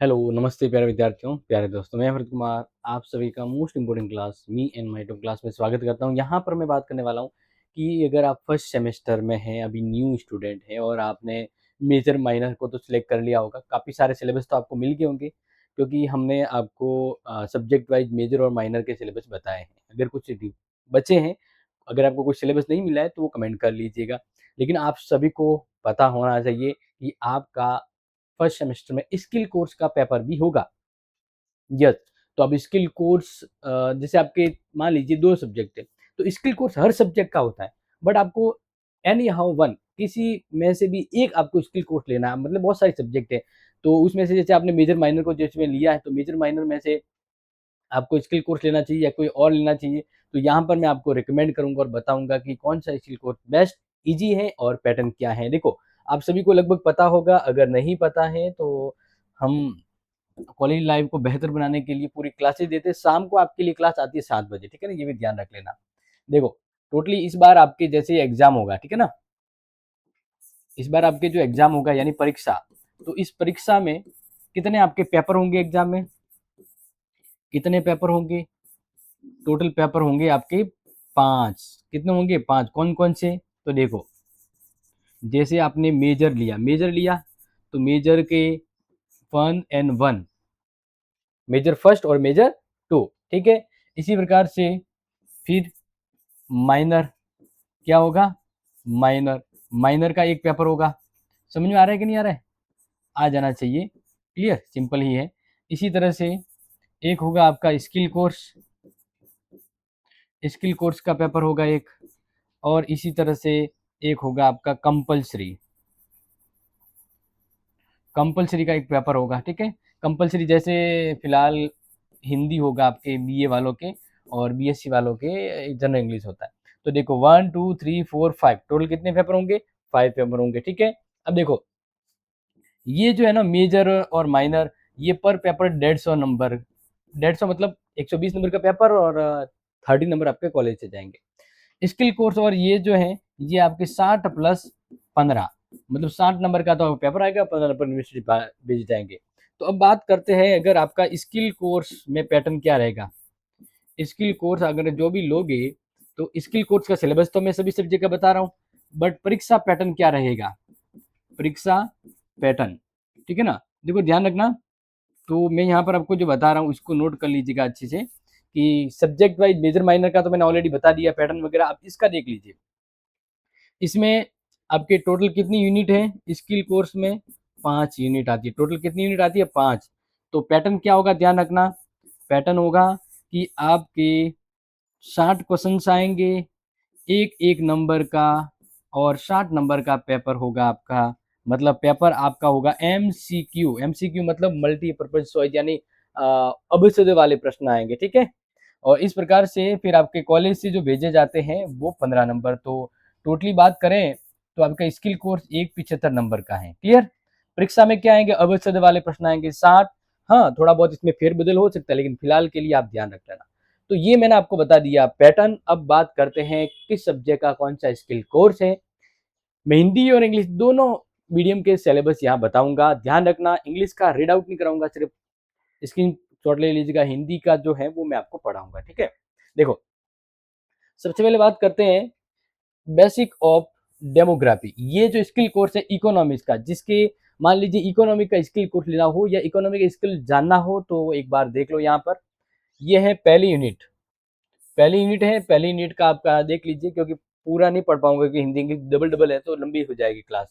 Hello, नमस्ते प्यारे विद्यार्थियों, प्यारे दोस्तों, मैं अमृत कुमार आप सभी का most important class me and my top class में स्वागत करता हूँ। यहाँ पर मैं बात करने वाला हूँ कि अगर आप फर्स्ट सेमेस्टर में हैं, अभी न्यू स्टूडेंट हैं और आपने मेजर माइनर को तो सिलेक्ट कर लिया होगा, काफ़ी सारे सिलेबस तो आपको मिल गए होंगे क्योंकि हमने आपको सब्जेक्ट वाइज मेजर और माइनर के सिलेबस बताए हैं। अगर कुछ बचे हैं, अगर आपको कुछ सिलेबस नहीं मिला है तो वो कमेंट कर लीजिएगा। लेकिन आप सभी को पता होना चाहिए कि आपका फर्स्ट सेमेस्टर में स्किल कोर्स का पेपर भी होगा। यस, तो अब स्किल कोर्स जैसे आपके मान लीजिए 2 सब्जेक्ट है, तो स्किल कोर्स हर सब्जेक्ट का होता है, बट आपको एनी हाउ वन किसी में से भी एक आपको स्किल कोर्स लेना है, मतलब बहुत सारे सब्जेक्ट है, तो उसमें से जैसे आपने मेजर माइनर को जिसमें लिया है, तो मेजर माइनर में से आपको स्किल कोर्स लेना चाहिए या कोई और लेना चाहिए, तो यहाँ पर मैं आपको रिकमेंड करूँगा और बताऊँगा कि कौन-सा स्किल कोर्स बेस्ट, ईज़ी है और पैटर्न क्या है। देखो, आप सभी को लगभग पता होगा, अगर नहीं पता है तो हम कॉलेज लाइफ को बेहतर बनाने के लिए पूरी क्लासेस देते हैं। शाम को आपके लिए क्लास आती है 7 बजे, ठीक है ना? ये भी ध्यान रख लेना। देखो, टोटली इस बार आपके जैसे एग्ज़ाम होगा, ठीक है ना? इस बार आपके जो एग्ज़ाम होगा यानी परीक्षा, तो इस परीक्षा में कितने आपके पेपर होंगे एग्ज़ाम में? कितने पेपर होंगे? टोटल पेपर होंगे आपके 5। कितने होंगे? 5। कौन-कौन से? तो देखो, जैसे आपने मेजर लिया तो मेजर के 1 एंड 1, मेजर फर्स्ट और मेजर 2, ठीक है? इसी प्रकार से फिर माइनर क्या होगा? माइनर, माइनर का एक पेपर होगा। समझ में आ रहा है कि नहीं आ रहा है? आ जाना चाहिए। क्लियर? सिंपल ही है। इसी तरह से एक होगा आपका स्किल कोर्स का पेपर होगा एक, और इसी तरह से एक होगा आपका कंपल्सरी का एक पेपर होगा, ठीक है? कंपल्सरी जैसे फिलहाल हिंदी होगा आपके बीए वालों के और बीएससी वालों के जनरल इंग्लिश होता है। तो देखो 1, 2, 3, 4, 5 टोटल कितने पेपर होंगे? 5 पेपर होंगे, ठीक है? अब देखो, ये जो है ना मेजर और माइनर, ये पर पेपर 150 नंबर, 150 मतलब 120 नंबर का पेपर और 30 नंबर आपके कॉलेज से जाएँगे। स्किल कोर्स और ये जो है, ये आपके 60 प्लस 15 मतलब 60 नंबर का तो पेपर आएगा, 15 नंबर यूनिवर्सिटी भेज जाएँगे। तो अब बात करते हैं अगर आपका स्किल कोर्स में पैटर्न क्या रहेगा? स्किल कोर्स अगर जो भी लोगे, तो स्किल कोर्स का सिलेबस तो मैं सभी सब्जेक्ट का बता रहा हूँ, बट परीक्षा पैटर्न क्या रहेगा? परीक्षा पैटर्न, ठीक है ना? देखो ध्यान रखना, तो मैं यहाँ पर आपको जो बता रहा हूँ इसको नोट कर लीजिएगा अच्छे से कि सब्जेक्ट वाइज मेजर माइनर का तो मैंने ऑलरेडी बता दिया पैटर्न वगैरह, आप इसका देख लीजिए। इसमें आपके टोटल कितनी यूनिट है स्किल कोर्स में? 5 यूनिट आती है। टोटल कितनी यूनिट आती है? 5। तो पैटर्न क्या होगा ध्यान रखना, पैटर्न होगा कि आपके 60 क्वेश्चंस आएँगे, एक-एक नंबर का, और 60 नंबर का पेपर होगा आपका। मतलब पेपर आपका होगा एमसीक्यू, एमसीक्यू मतलब मल्टीपर्पज़ चॉइस यानी अभ्यसोदय वाले प्रश्न आएँगे, ठीक है? और इस प्रकार से फिर आपके कॉलेज से जो भेजे जाते हैं वो 15 नंबर, तो टोटली बात करें तो आपका स्किल कोर्स एक 75 नंबर का है। क्लियर? परीक्षा में क्या आएँगे? अभ्यसोदय वाले प्रश्न आएँगे 60। हाँ, थोड़ा बहुत इसमें फेर-बदल हो सकता है लेकिन फिलहाल के लिए आप ध्यान रख लेना। तो ये मैंने आपको बता दिया पैटर्न। अब बात करते हैं किस सब्जेक्ट का कौन-सा स्किल कोर्स है। मैं हिंदी और इंग्लिश दोनों मीडियम के सिलेबस यहाँ बताऊँगा। ध्यान रखना, इंग्लिश का रीड आउट नहीं कराऊँगा, सिर्फ़ स्क्रीनशॉट ले लीजिएगा। हिंदी का जो है वो मैं आपको पढ़ाऊँगा, ठीक है? देखो, सबसे पहले बात करते हैं बेसिक ऑफ डेमोग्राफी। ये जो स्किल कोर्स है इकोनॉमिक्स का, जिसके मान लीजिए इकोनॉमी का स्किल कोर्स लेना हो या इकोनॉमी का स्किल जानना हो तो एक बार देख लो यहाँ पर। ये है पहली यूनिट। पहली यूनिट है, पहली यूनिट का आपका देख लीजिए क्योंकि पूरा नहीं पढ़ पाऊँगा क्योंकि हिंदी इंग्लिश डबल-डबल है तो लंबी हो जाएगी क्लास,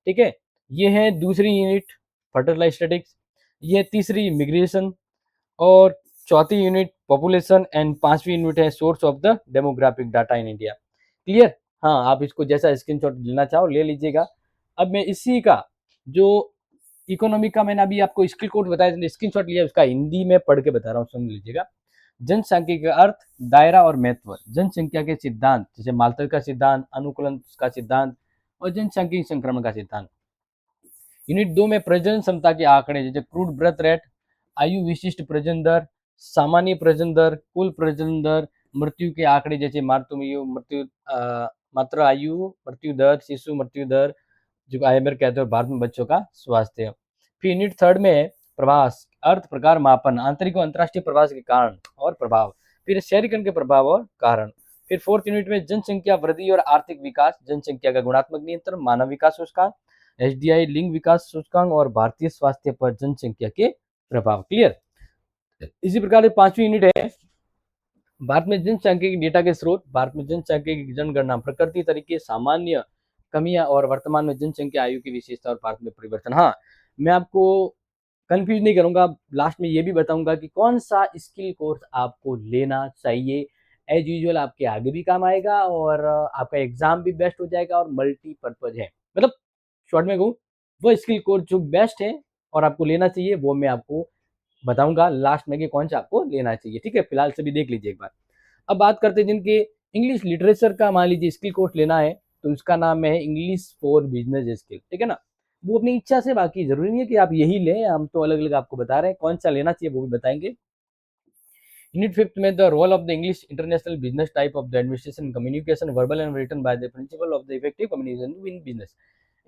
ठीक है? ये है दूसरी यूनिट फर्टिलाइज़ स्टैटिक्स, ये तीसरी इमिग्रेशन, और चौथी यूनिट पॉपुलेशन, एंड पाँचवीं यूनिट है source of the demographic data in India. Clear? हाँ, आप इसको जैसा स्क्रीनशॉट लेना चाहो ले लीजिएगा। अब मैं इसी का जो इकोनॉमी का मैंने अभी आपको स्किल कोड बताया स्क्रीनशॉट लिया, उसका हिंदी में पढ़ के बता रहा हूँ, सुन लीजिएगा। जनसांख्यिकी का अर्थ, दायरा और महत्व, जनसंख्या के सिद्धांत जैसे माल्थर का सिद्धांत, अनुकूलन का सिद्धांत और जनसांख्यिकीय संक्रमण का सिद्धांत। यूनिट 2 में प्रजनन क्षमता के आंकड़े जैसे क्रूड बर्थ रेट, आयु विशिष्ट प्रजनन दर, सामान्य प्रजनन दर, कुल प्रजनन दर, मृत्यु के आंकड़े जैसे मातृ आयु, मृत्यु दर, शिशु मृत्यु दर, जो आईएमआर कहते हैं, भारत में बच्चों का स्वास्थ्य। फिर यूनिट 3 में है प्रवास, अर्थ, प्रकार, मापन, आंतरिक और अंतर्राष्ट्रीय प्रवास के कारण और प्रभाव, फिर शहरीकरण के प्रभाव और कारण। फिर फोर्थ यूनिट में जनसंख्या वृद्धि और आर्थिक विकास, जनसंख्या का गुणात्मक नियंत्रण, मानव विकास सूचकांक, एसडीआई लिंग विकास सूचकांक और भारतीय स्वास्थ्य पर जनसंख्या के प्रभाव। क्लियर। इसी प्रकार पांचवी यूनिट है भारत में जनसांख्यिकी डेटा के स्रोत, भारत में जनसांख्यिकी जनगणना, प्रकृति, तरीके, सामान्य कमियां और वर्तमान में जनसंख्या, आयु की विशेषता और भारत में परिवर्तन। हाँ, मैं आपको कंफ्यूज नहीं करूंगा, लास्ट में ये भी बताऊंगा कि कौन सा स्किल कोर्स आपको लेना चाहिए। एज यूजुअल आपके आगे भी काम आएगा और आपका एग्जाम भी बेस्ट हो जाएगा और मल्टीपर्पज है। मतलब शॉर्ट में कहूँ, वो स्किल कोर्स जो बेस्ट है और आपको लेना चाहिए वो मैं आपको बताऊंगा लास्ट में कि कौन सा आपको लेना चाहिए। ठीक है, फिलहाल से भी देख लीजिए एक बार। अब बात करते हैं जिनके इंग्लिश लिटरेचर का मान लीजिए स्किल कोर्स लेना है, तो उसका नाम है इंग्लिश फॉर बिजनेस स्किल। ठीक है ना, वो अपनी इच्छा से, बाकी जरूरी नहीं है कि आप यही लें, हम तो अलग अलग आपको बता रहे हैं कौन सा लेना चाहिए वो भी बताएंगे। यूनिट फिफ्थ में the role of the English international business type of the administration communication verbal and written by the principle of the effective communication in business.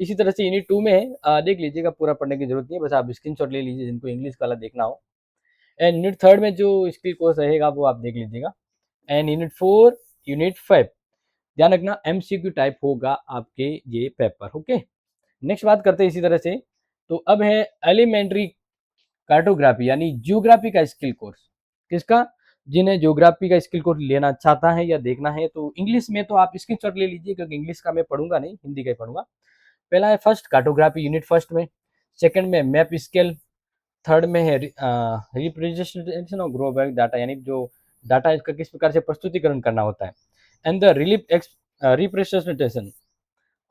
इसी तरह से यूनिट टू में है, देख लीजिएगा, पूरा पढ़ने की जरूरत नहीं है, बस आप स्क्रीनशॉट ले लीजिए जिनको इंग्लिश वाला देखना हो। एंड यूनिट थर्ड में जो स्किल कोर्स रहेगा वो आप देख लीजिएगा। And unit four, unit five, ध्यान रखना एमसीक्यू टाइप होगा आपके ये पेपर। ओके, नेक्स्ट बात करते हैं इसी तरह से। तो अब है एलिमेंट्री कार्टोग्राफी यानी ज्योग्राफी का स्किल कोर्स। किसका? जिन्हें ज्योग्राफी का स्किल कोर्स लेना चाहता है या देखना है, तो इंग्लिश में तो आप स्क्रीनशॉट ले लीजिए क्योंकि इंग्लिश का मैं पढ़ूंगा नहीं, हिंदी का ही पढ़ूंगा। पहला है फर्स्ट कार्टोग्राफी यूनिट फर्स्ट में, सेकंड में मैप स्केल, थर्ड में है रिप्रेजेंटेशन ऑफ ग्लोबल डाटा यानी जो डाटा इसका किस प्रकार से प्रस्तुतिकरण करना होता है, एंड द रिलीफ रिप्रेजेंटेशन।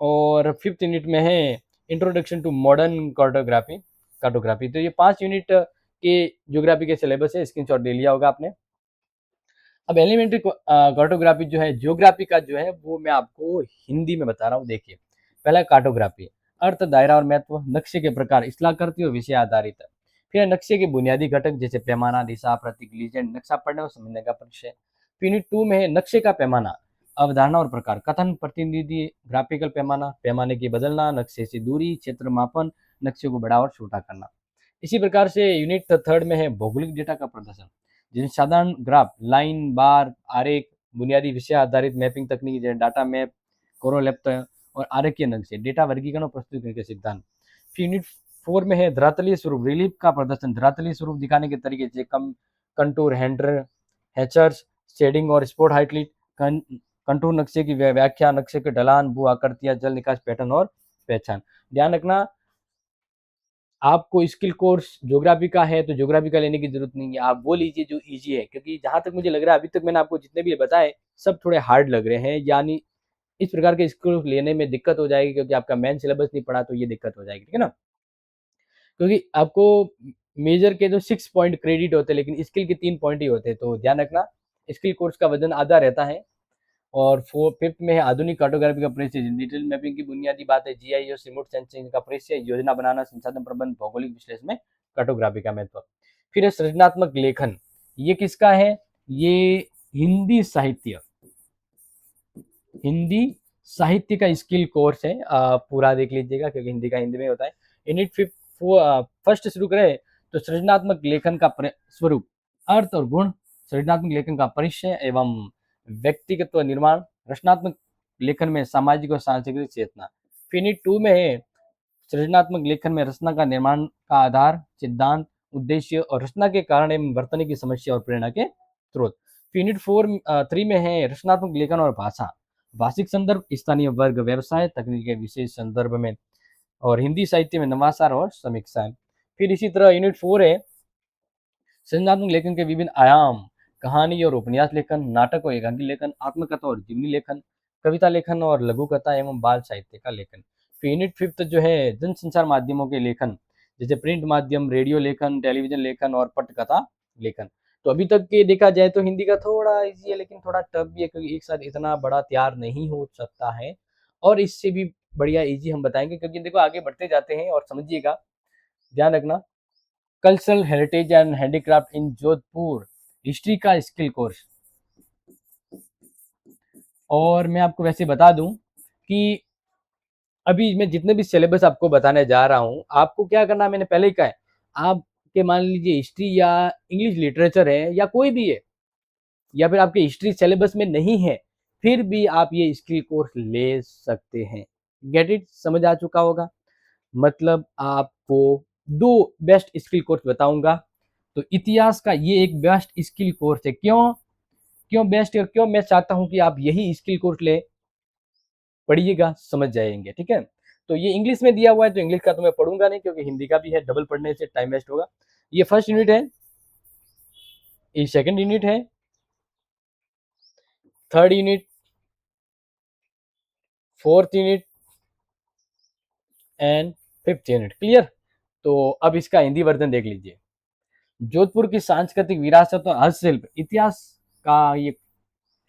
और फिफ्थ यूनिट में है इंट्रोडक्शन टू मॉडर्न कार्टोग्राफी। तो ये 5 यूनिट के ज्योग्राफी के सिलेबस है, स्क्रीनशॉट ले लिया होगा आपने। अब एलिमेंट्री कार्टोग्राफी जो है ज्योग्राफी का जो है वो मैं आपको हिंदी में बता रहा हूँ। देखिए, पहला कार्टोग्राफी, अर्थ, दायरा और महत्व, नक्शे के प्रकार, इस्लाकृति और विषय आधारित है। फिर नक्शे के बुनियादी घटक जैसे पैमाना, दिशा, प्रतीक, लीजेंड, नक्शा पढ़ने और समझने का परिचय। यूनिट टू में है नक्शे का पैमाना, अवधारणा और प्रकार, कथन, प्रतिनिधि, ग्राफिकल पैमाना, पैमाने की बदलना, नक्शे से दूरी, क्षेत्र मापन, नक्शे को बड़ा और छोटा करना। इसी प्रकार से यूनिट थर्ड में है भौगोलिक डेटा का प्रदर्शन, जिन साधारण ग्राफ, लाइन, बार, आरेख, बुनियादी विषय आधारित मैपिंग तकनीक जैसे डाटा मैप, कोरोलेप्त और आरेखीय नक्शे, डेटा वर्गीकरण और प्रस्तुतिकरण के सिद्धांत। फिर यूनिट फोर में है धरातलीय स्वरूप, रिलीफ का प्रदर्शन, धरातलीय स्वरूप दिखाने के तरीके जैसे कंटूर, हैंडर, हैचर्स, शेडिंग और स्पॉट हाइटलिट, कंटूर नक्शे की व्याख्या, नक्शे के ढलान, भू आकृतियां, जल निकास पैटर्न और पहचान। ध्यान रखना, आपको स्किल कोर्स ज्योग्राफी का है तो ज्योग्राफी का लेने की जरूरत नहीं है, आप वो लीजिए जो इजी है, क्योंकि जहां तक मुझे लग रहा है अभी तक मैंने आपको जितने भी बताए सब थोड़े हार्ड लग रहे हैं, यानी इस प्रकार के स्किल लेने में दिक्कत हो जाएगी क्योंकि आपका मेन सिलेबस नहीं पढ़ा तो ये दिक्कत हो जाएगी। ठीक है ना, क्योंकि आपको मेजर के जो 6 पॉइंट क्रेडिट होते हैं लेकिन स्किल के 3 पॉइंट ही होते हैं, तो ध्यान रखना स्किल कोर्स का वजन आधा रहता है। और फिफ्थ में है आधुनिक कार्टोग्राफी का परिचय, डिजिटल मैपिंग की बुनियादी बात है, जीआईएस, रिमोट सेंसिंग का परिचय, योजना बनाना, संसाधन प्रबंध, भौगोलिक विश्लेषण में कार्टोग्राफी का महत्व। फिर है सृजनात्मक लेखन, ये किसका है? ये हिंदी साहित्य, हिंदी साहित्य का स्किल कोर्स है, पूरा देख लीजिएगा क्योंकि हिंदी का हिंदी में होता है। यूनिट फिफ्थ फर्स्ट शुरू करें तो सृजनात्मक लेखन का स्वरूप, अर्थ और गुण, सृजनात्मक लेखन का परिचय एवं व्यक्तिगत निर्माण, रचनात्मक लेखन में सामाजिक और सांस्कृतिक चेतना। फिर यूनिट टू में है सृजनात्मक लेखन में रचना का निर्माण का आधार, सिद्धांत, उद्देश्य और रचना के कारण एवं वर्तन की समस्या और प्रेरणा के स्रोत। यूनिट थ्री में है रचनात्मक लेखन और भाषा, भाषिक संदर्भ, स्थानीय वर्ग, व्यवसाय, तकनीक के विशेष संदर्भ में, और हिंदी साहित्य में नवाचार और समीक्षाएं। फिर इसी तरह यूनिट फोर है सृजनात्मक लेखन के विभिन्न आयाम, कहानी और उपन्यास लेखन, नाटक और एकांकी लेखन, आत्मकथा और जीवनी लेखन, कविता लेखन और लघु कथा एवं बाल साहित्य का लेखन। फिर यूनिट फिफ्थ जो है जनसंचार माध्यमों के लेखन, जैसे प्रिंट माध्यम, रेडियो लेखन, टेलीविजन लेखन और पटकथा लेखन। तो अभी तक के देखा जाए तो हिंदी का थोड़ा इजी है लेकिन थोड़ा टफ भी है क्योंकि एक साथ इतना बड़ा तैयार नहीं हो सकता है, और इससे भी बढ़िया इजी हम बताएंगे क्योंकि देखो आगे बढ़ते जाते हैं। और समझिएगा, ध्यान रखना, cultural heritage and handicraft in Jodhpur, history का स्किल कोर्स। और मैं आपको वैसे बता दूं कि अभी मैं जितने भी सिलेबस आपको बताने जा रहा हूं, आपको क्या करना है मैंने पहले ही कहा है, आप कि मान लीजिए हिस्ट्री या इंग्लिश लिटरेचर है या कोई भी है, या फिर आपके हिस्ट्री सिलेबस में नहीं है, फिर भी आप ये स्किल कोर्स ले सकते हैं। Get it? समझ आ चुका होगा। मतलब आपको दो बेस्ट स्किल कोर्स बताऊंगा। तो इतिहास का ये एक बेस्ट स्किल कोर्स है। क्यों क्यों बेस्ट है, क्यों मैं चाहता हूं कि आप यही स्किल कोर्स ले, पढ़िएगा, समझ जाएंगे। ठीक है, तो ये इंग्लिश में दिया हुआ है, तो इंग्लिश का तो मैं पढ़ूंगा नहीं, क्योंकि हिंदी का भी है, डबल पढ़ने से टाइम वेस्ट होगा। ये फर्स्ट यूनिट है, ये सेकंड यूनिट है, third unit, fourth unit and fifth unit. Clear? तो अब इसका हिंदी वर्जन देख लीजिए। जोधपुर की सांस्कृतिक विरासत और हस्तशिल्प इतिहास का ये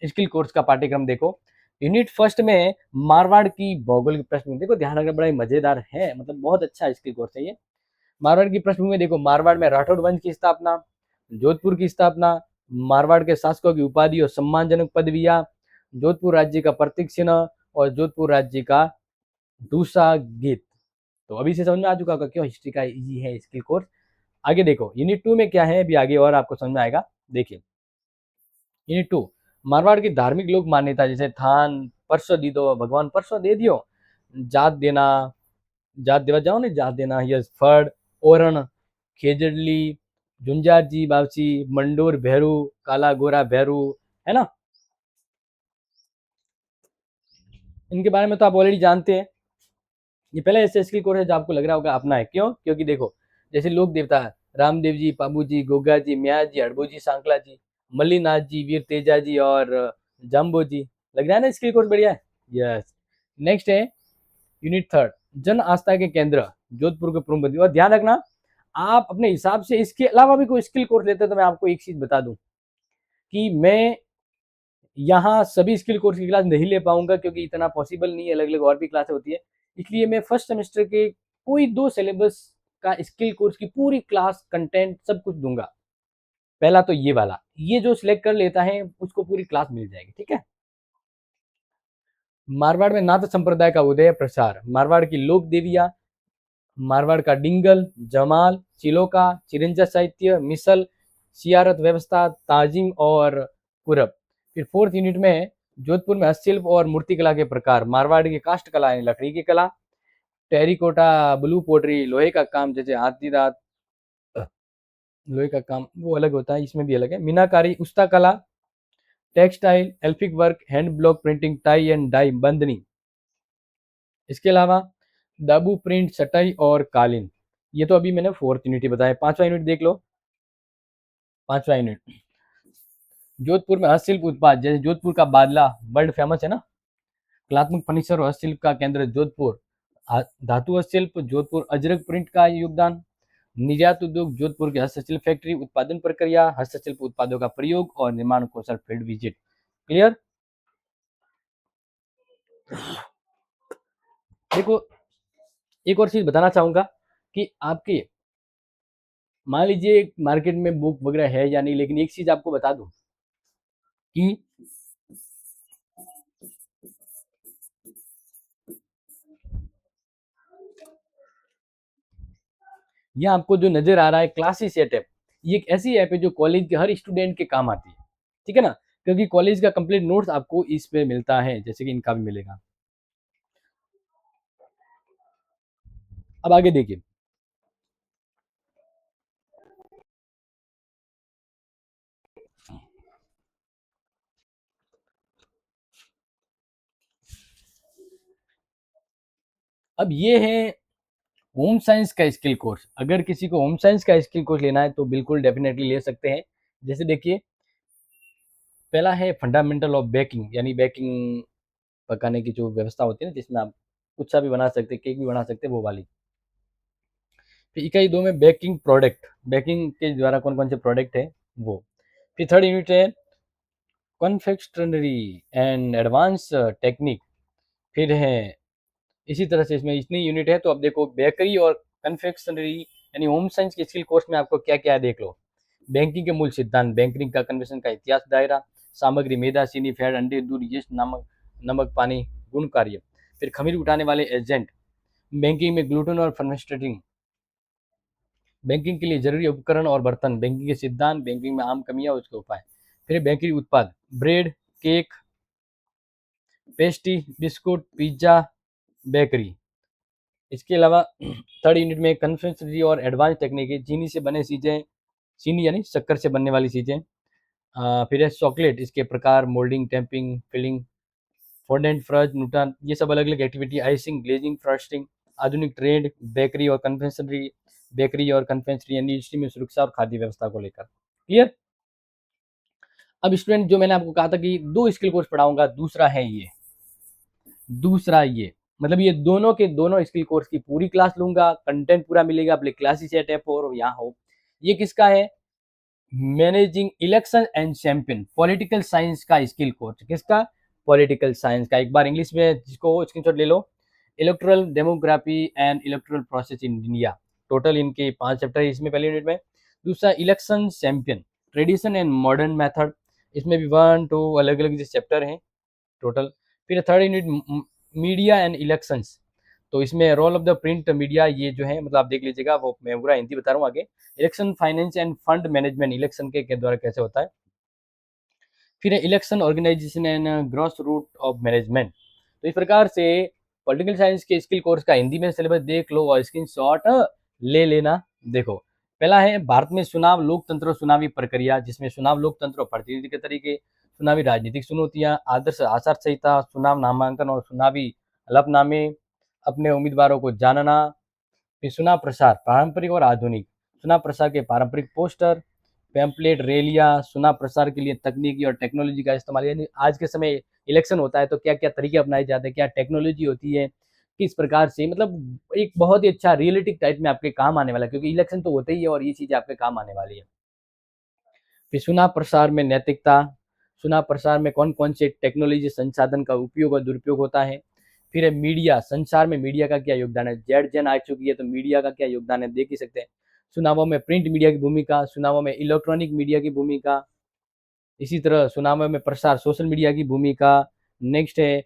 स्किल कोर्स का पाठ्यक्रम देखो। यूनिट फर्स्ट में मारवाड़ की भौगोलिक पृष्ठभूमि देखो, ध्यान रखना, बड़ा ही मजेदार है, मतलब बहुत अच्छा स्किल कोर्स है ये। मारवाड़ की पृष्ठभूमि में देखो, मारवाड़ में राठौड़ वंश की स्थापना, जोधपुर की स्थापना, मारवाड़ के शासकों की उपाधि और सम्मानजनक पदवियां, जोधपुर राज्य का प्रतीक चिन्ह और जोधपुर राज्य का दूसरा गीत। तो अभी से समझ में आ चुका होगा क्यों हिस्ट्री का इजी है स्किल कोर्स। आगे देखो यूनिट 2 में क्या है, अभी आगे और आपको समझ में आएगा। देखिए यूनिट 2, मारवाड़ की धार्मिक लोक मान्यता, जैसे थान परसों दी दो, भगवान परसों दे दियो, जात देना, जात देवा जाओ ने, जात देना, यस, फड़, ओरण, खेजड़ली, झुंझार जी बावची, मंडोर भैरू, काला गोरा भैरू, है ना। इनके बारे में तो आप ऑलरेडी जानते हैं। ये पहले ऐसे स्किल कोर्स है जो आपको लग रहा होगा अपना है। क्यों? क्योंकि देखो, जैसे लोक देवता है, रामदेव जी, पाबू जी, गोगा जी, म्या जी, हड़बू जी, सांकला जी, मल्लीनाथ जी, वीर तेजा जी और जाम्बो जी। लग रहा है ना स्किल कोर्स बढ़िया है। यस। नेक्स्ट है यूनिट थर्ड, जन आस्था के केंद्र, जोधपुर के प्रमुख मंदिर। और ध्यान रखना, आप अपने हिसाब से इसके अलावा भी कोई स्किल कोर्स लेते हैं तो मैं आपको एक चीज बता दूं कि मैं यहाँ सभी स्किल कोर्स की क्लास नहीं ले पाऊंगा, क्योंकि इतना पॉसिबल नहीं है, अलग अलग और भी क्लासें होती है। इसलिए मैं फर्स्ट सेमेस्टर के कोई दो सिलेबस का स्किल कोर्स की पूरी क्लास कंटेंट सब कुछ दूंगा। पहला तो ये वाला, ये जो सिलेक्ट कर लेता है उसको पूरी क्लास मिल जाएगी। ठीक है। मारवाड़ में नाथ संप्रदाय का उदय प्रसार, मारवाड़ की लोक देवियां, मारवाड़ का डिंगल, जमाल, चिलोका, चिरंजा साहित्य, मिसल, सियारत व्यवस्था, ताजिम और कुरब। फिर फोर्थ यूनिट में जोधपुर में हस्तशिल्प और मूर्तिकला के प्रकार, मारवाड़ की काष्ठ कला यानी लकड़ी की कला, टेरिकोटा, ब्लू पोटरी, लोहे का काम, जैसे हाथी दांत, लोहे का काम वो अलग होता है, इसमें भी अलग है, मीनाकारी, उस्ता कला, टेक्सटाइल, एल्फिक work, hand block printing, tie and dye, bandhani. इसके अलावा दाबू प्रिंट, सटाई और कालीन। ये तो अभी मैंने फोर्थ यूनिट ही बताया। पांचवा यूनिट देख लो। पांचवा यूनिट, जोधपुर में हस्तशिल्प उत्पाद, जैसे जोधपुर का बादला वर्ल्ड फेमस है ना, कलात्मक फर्नीचर और हस्तशिल्प का केंद्र जोधपुर, धातु हस्तशिल्प जोधपुर, अजरक प्रिंट का योगदान, निर्यात उद्योग जोधपुर की हस्तशिल्प फैक्ट्री, उत्पादन प्रक्रिया, हस्तशिल्प उत्पादों का प्रयोग और निर्माण कौशल, फील्ड विजिट। क्लियर? देखो एक और चीज बताना चाहूंगा कि आपके मान लीजिए मार्केट में बुक वगैरह है या नहीं, लेकिन एक चीज आपको बता दूं कि यह आपको जो नजर आ रहा है क्लासी सेट ऐप, ये एक ऐसी ऐप है जो कॉलेज के हर स्टूडेंट के काम आती है। ठीक है ना, क्योंकि कॉलेज का कंप्लीट नोट्स आपको इस पे मिलता है, जैसे कि इनका भी मिलेगा। अब आगे देखिए, अब ये है होम साइंस का स्किल कोर्स। अगर किसी को होम साइंस का स्किल कोर्स लेना है तो बिल्कुल डेफिनेटली ले सकते हैं। जैसे देखिए, पहला है फंडामेंटल ऑफ बेकिंग, यानी बेकिंग पकाने की जो व्यवस्था होती है ना, जिसमें आप कुछ सा भी बना सकते हैं, केक भी बना सकते हैं, वो वाली। फिर इकाई 2 में बेकिंग प्रोडक्ट, बेकिंग के द्वारा कौन कौन से प्रोडक्ट है वो। फिर थर्ड यूनिट है कन्फेक्शनरी एंड एडवांस टेक्निक। फिर है इसी तरह से इसमें इतनी यूनिट है। तो अब देखो बेकरी और कन्फेक्शनरी यानी होम साइंस के स्किल कोर्स में आपको क्या क्या है देख लो। बैंकिंग के मूल सिद्धांत, बैंकिंग का कन्वेंशन का इतिहास, दायरा, सामग्री, मैदा, चीनी, फैट, अंडे, दूध, यीस्ट, नमक, नमक, पानी, गुण कार्य। फिर खमीर उठाने वाले एजेंट, बैंकिंग में ग्लूटेन और फर्मेस्टेटिंग, बैंकिंग के लिए जरूरी उपकरण और बर्तन, बैंकिंग के सिद्धांत, बैंकिंग में आम कमियां उसके उपाय। फिर बेकरी उत्पाद, bread, cake, pastry, biscuit, pizza, bakery. इसके अलावा थर्ड यूनिट में कन्फेक्शनरी और एडवांस तकनीकी, चीनी से बने चीज़ें, चीनी यानी शक्कर से बनने वाली चीज़ें। फिर है चॉकलेट, इसके प्रकार, मोल्डिंग, टैंपिंग, फिलिंग, फोर्डेंट, फ्रज, न्यूटन, ये सब अलग अलग एक्टिविटी। आइसिंग, ग्लेजिंग, फ्रस्टिंग, आधुनिक ट्रेड, बेकरी और कन्फेक्शनरी, बेकरी और कन्फेक्शनरी इंडस्ट्री में सुरक्षा और खाद्य व्यवस्था को लेकर। क्लियर? अब स्टूडेंट, जो मैंने आपको कहा था कि 2 स्किल कोर्स पढ़ाऊँगा, दूसरा ये, मतलब ये दोनों के दोनों स्किल कोर्स की पूरी क्लास लूँगा, कंटेंट पूरा मिलेगा, अपनी क्लास ही सेट है और यहाँ हो। ये किसका है? Managing election and champion, political science का स्किल कोर्स। किसका? पॉलिटिकल साइंस का। एक बार इंग्लिश में जिसको स्क्रीनशॉट ले लो, electoral demography and electoral process in India. Total इनके 5 चैप्टर है इसमें, पहले यूनिट में। दूसरा election champion, tradition and modern method, इसमें भी 1 2 अलग अलग चैप्टर हैं टोटल। फिर third unit media and elections, तो इसमें role of the print media, ये जो है मतलब आप देख लीजिएगा, वो मैं पूरा हिंदी बता रहा हूँ आगे। Election finance and fund management, election के द्वारा कैसे होता है। फिर है election organisation and grass root of management. तो इस प्रकार से पॉलिटिकल साइंस के स्किल कोर्स का हिंदी में सिलेबस देख लो और स्क्रीनशॉट ले लेना। देखो, पहला है भारत में चुनाव, लोकतंत्र और चुनावी प्रक्रिया, जिसमें चुनाव लोकतंत्र और प्रतिनिधि के तरीके, चुनावी राजनीतिक चुनौतियां, आदर्श आचार संहिता, चुनाव नामांकन और चुनावी हलफनामे, अपने उम्मीदवारों को जानना। फिर चुनाव प्रसार, पारंपरिक और आधुनिक, चुनाव प्रसार के पारंपरिक पोस्टर, पैम्पलेट, रैलियां, चुनाव प्रसार के लिए तकनीकी और टेक्नोलॉजी का इस्तेमाल, यानी आज के समय इलेक्शन होता है तो क्या क्या तरीके अपनाए जाते हैं, क्या टेक्नोलॉजी होती है, किस प्रकार से, मतलब एक बहुत ही अच्छा रियलिटिक टाइप में आपके काम आने वाला है, क्योंकि इलेक्शन तो होते ही है और ये चीज़ें आपके काम आने वाली है। फिर चुनाव प्रसार में नैतिकता, चुनाव प्रसार में कौन कौन से टेक्नोलॉजी संसाधन का उपयोग और दुरुपयोग होता है। फिर है मीडिया, संचार में मीडिया का क्या योगदान है, जेड जेन आ चुकी है तो मीडिया का क्या योगदान है देख ही सकते हैं। चुनावों में प्रिंट मीडिया की भूमिका, चुनावों में इलेक्ट्रॉनिक मीडिया की भूमिका, इसी तरह चुनाव में प्रसार सोशल मीडिया की भूमिका। नेक्स्ट है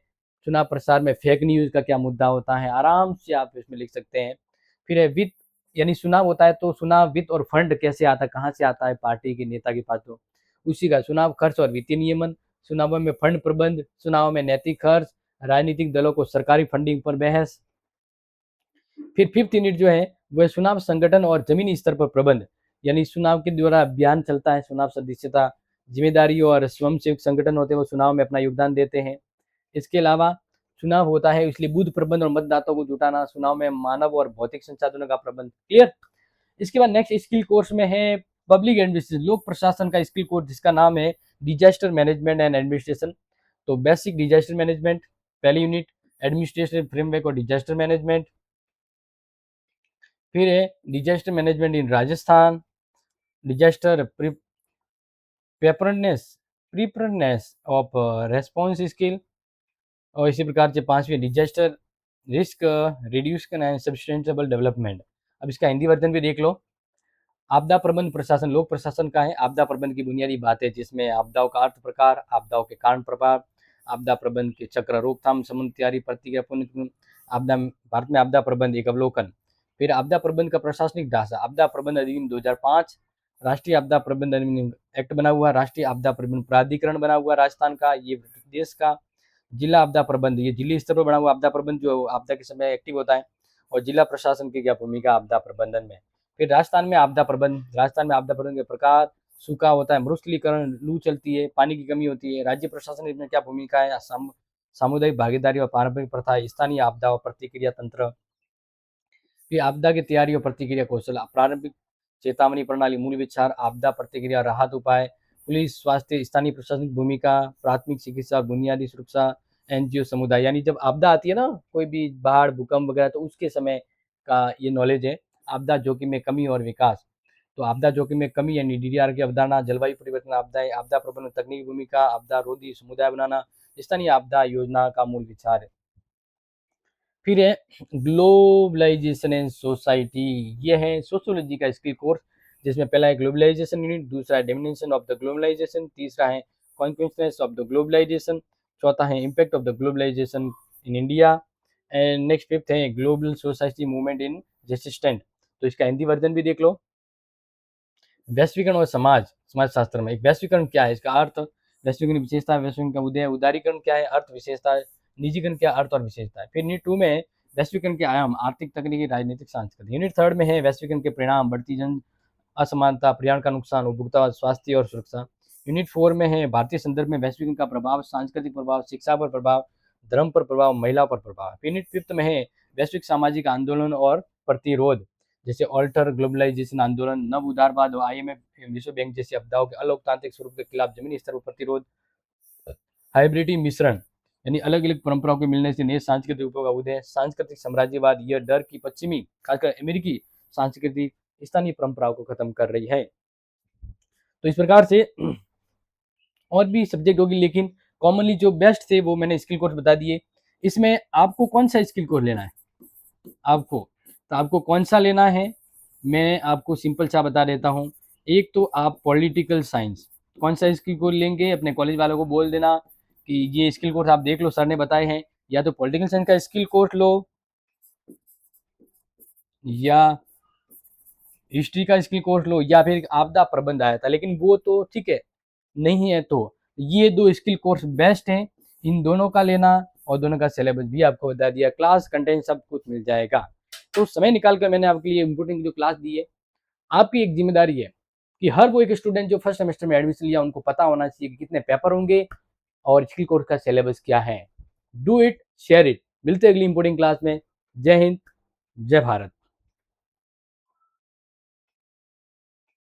चुनाव प्रसार में फेक न्यूज़ का क्या मुद्दा होता है, आराम से आप इसमें लिख सकते हैं। फिर है वित्त, यानी चुनाव होता है तो चुनाव वित्त और फंड कैसे आता है, कहाँ से आता है पार्टी के नेता के पास, तो उसी का चुनाव खर्च और वित्तीय नियमन, चुनावों में फंड प्रबंध, चुनाव में नैतिक खर्च, राजनीतिक दलों को सरकारी फंडिंग पर बहस। फिर फिफ्थ यूनिट जो है वह चुनाव संगठन और जमीनी स्तर पर प्रबंध, यानी चुनाव के द्वारा अभियान चलता है, चुनाव सदस्यता, जिम्मेदारी और स्वयंसेवक संगठन होते हैं वो चुनाव में अपना योगदान देते हैं। इसके अलावा चुनाव होता है इसलिए बूथ प्रबंध और मतदाताओं को जुटाना, चुनाव में मानव और भौतिक संसाधनों का प्रबंध। क्लियर? इसके बाद नेक्स्ट स्किल कोर्स में है पब्लिक एडमिनिस्ट्रेशन, लोक प्रशासन का स्किल कोर्स, जिसका नाम है डिजास्टर मैनेजमेंट एंड एडमिनिस्ट्रेशन। तो बेसिक डिजास्टर मैनेजमेंट पहली यूनिट, एडमिनिस्ट्रेशन फ्रेमवर्क और डिजास्टर मैनेजमेंट। फिर है disaster management in Rajasthan, disaster preparedness, preparedness of response skill. और इसी प्रकार से पांचवी disaster risk reduction and sustainable development. अब इसका हिंदी वर्जन भी देख लो। आपदा प्रबंध प्रशासन, लोक प्रशासन का है आपदा प्रबंध की बुनियादी बातें, जिसमें आपदाओं का अर्थ प्रकार, आपदाओं के कारण प्रभाव, आपदा प्रबंध के चक्र, रोकथाम, समुद्र तैयारी, प्रतिक्रिया, पुनः आपदा, भारत में आपदा प्रबंध एक अवलोकन। फिर आपदा प्रबंध का प्रशासनिक ढांचा, आपदा प्रबंध अधिनियम 2005, राष्ट्रीय आपदा प्रबंध अधिनियम एक्ट बना हुआ, राष्ट्रीय आपदा प्रबंध प्राधिकरण बना हुआ राजस्थान का, ये देश का। जिला आपदा प्रबंध, ये जिले स्तर पर बना हुआ आपदा प्रबंध जो आपदा के समय एक्टिव होता है। और जिला प्रशासन की क्या भूमिका आपदा प्रबंधन में। फिर राजस्थान में आपदा प्रबंध, राजस्थान में आपदा प्रबंधन के प्रकार, सूखा होता है, मरुस्थलीकरण, लू चलती है, पानी की कमी होती है, राज्य प्रशासन इसमें क्या भूमिका है, सामुदायिक भागीदारी और पारंपरिक प्रथा, स्थानीय आपदा और प्रतिक्रिया तंत्र। फिर आपदा की तैयारी और प्रतिक्रिया कौशल, प्रारंभिक चेतावनी प्रणाली, मूल विचार, आपदा प्रतिक्रिया राहत उपाय, पुलिस, स्वास्थ्य, स्थानीय प्रशासनिक भूमिका, प्राथमिक चिकित्सा, बुनियादी सुरक्षा, एनजीओ, समुदाय, यानी जब आपदा आती है ना, कोई भी बाढ़, भूकंप वगैरह, तो उसके समय का ये नॉलेज है। आपदा जोखिम में कमी और विकास, तो आपदा जोखिम में कमी यानी डीडीआर की अवधारणा, जलवायु परिवर्तन आपदाएं, आपदा प्रबंधन तकनीकी भूमिका, आपदा रोधी समुदाय बनाना, स्थानीय आपदा योजना का मूल विचार है। फिर है ग्लोबलाइजेशन एंड सोसाइटी, ये है सोशियोलॉजी का स्किल कोर्स, जिसमें पहला है ग्लोबलाइजेशन यूनिट, दूसरा है डेफिनेशन ऑफ द ग्लोबलाइजेशन, तीसरा है कॉन्सिक्वेंसेस ऑफ द ग्लोबलाइजेशन, चौथा है impact of the globalisation in India, and next fifth है global society movement in resistant. तो इसका हिंदी वर्जन भी देख लो। वैश्वीकरण और समाज शास्त्र में एक वैश्वीकरण क्या है, इसका अर्थ, वैश्वीकरण विशेषता, वैश्वीकरण का उदय, उदारीकरण क्या है, अर्थ विशेषता, निजीकरण क्या अर्थ और विशेषता है। फिर यूनिट 2 में वैश्वीकरण के आयाम, आर्थिक, तकनीकी, राजनीतिक, सांस्कृतिक। यूनिट 3 में है वैश्वीकरण के परिणाम, बढ़ती जन असमानता, पर्यावरण का नुकसान, उपभोक्ता, स्वास्थ्य और सुरक्षा। यूनिट 4 में है भारतीय संदर्भ में वैश्वीकरण का प्रभाव, सांस्कृतिक प्रभाव, शिक्षा पर प्रभाव, धर्म पर प्रभाव, महिलाओं पर प्रभाव। यूनिट 5 में है वैश्विक सामाजिक आंदोलन और प्रतिरोध, जैसे ऑल्टर ग्लोबलाइजेशन आंदोलन, नव उदारवाद और IMF, विश्व बैंक जैसी आपदाओं के अलोकतांत्रिक स्वरूप के खिलाफ जमीनी स्तर पर प्रतिरोध। हाइब्रिडी मिश्रण, यानी अलग अलग परंपराओं के मिलने से नए सांस्कृतिक रूपों का उदय। सांस्कृतिक साम्राज्यवाद, यह डर की पश्चिमी, खासकर अमेरिकी संस्कृति स्थानीय परंपराओं को खत्म कर रही है। तो इस प्रकार से और भी सब्जेक्ट होगी, लेकिन कॉमनली जो बेस्ट थे वो मैंने स्किल कोर्स बता दिए। इसमें आपको कौन सा स्किल कोर्स लेना है, आपको कौन सा लेना है, मैं आपको सिंपल सा बता देता हूँ। एक तो आप पॉलिटिकल साइंस, कौन सा स्किल कोर्स लेंगे, अपने कॉलेज वालों को बोल देना कि ये स्किल कोर्स आप देख लो, सर ने बताए हैं, या तो पॉलिटिकल साइंस का स्किल कोर्स लो, या हिस्ट्री का स्किल कोर्स लो, या फिर आपदा प्रबंध आया था, लेकिन वो तो ठीक है, नहीं है तो ये 2 स्किल कोर्स बेस्ट हैं, इन दोनों का लेना, और दोनों का सिलेबस भी आपको बता दिया, क्लास कंटेंट सब कुछ मिल जाएगा। तो समय निकाल कर मैंने आपके लिए इम्पोर्टेंट जो क्लास दी है। आपकी एक जिम्मेदारी है कि हर वो एक स्टूडेंट जो फर्स्ट सेमेस्टर में एडमिशन लिया, उनको पता होना चाहिए कि कितने पेपर होंगे और स्किल कोर्स का सिलेबस क्या है। Do it, share it. मिलते हैं अगली इंपॉर्टेंट क्लास में। जय हिंद, जय भारत।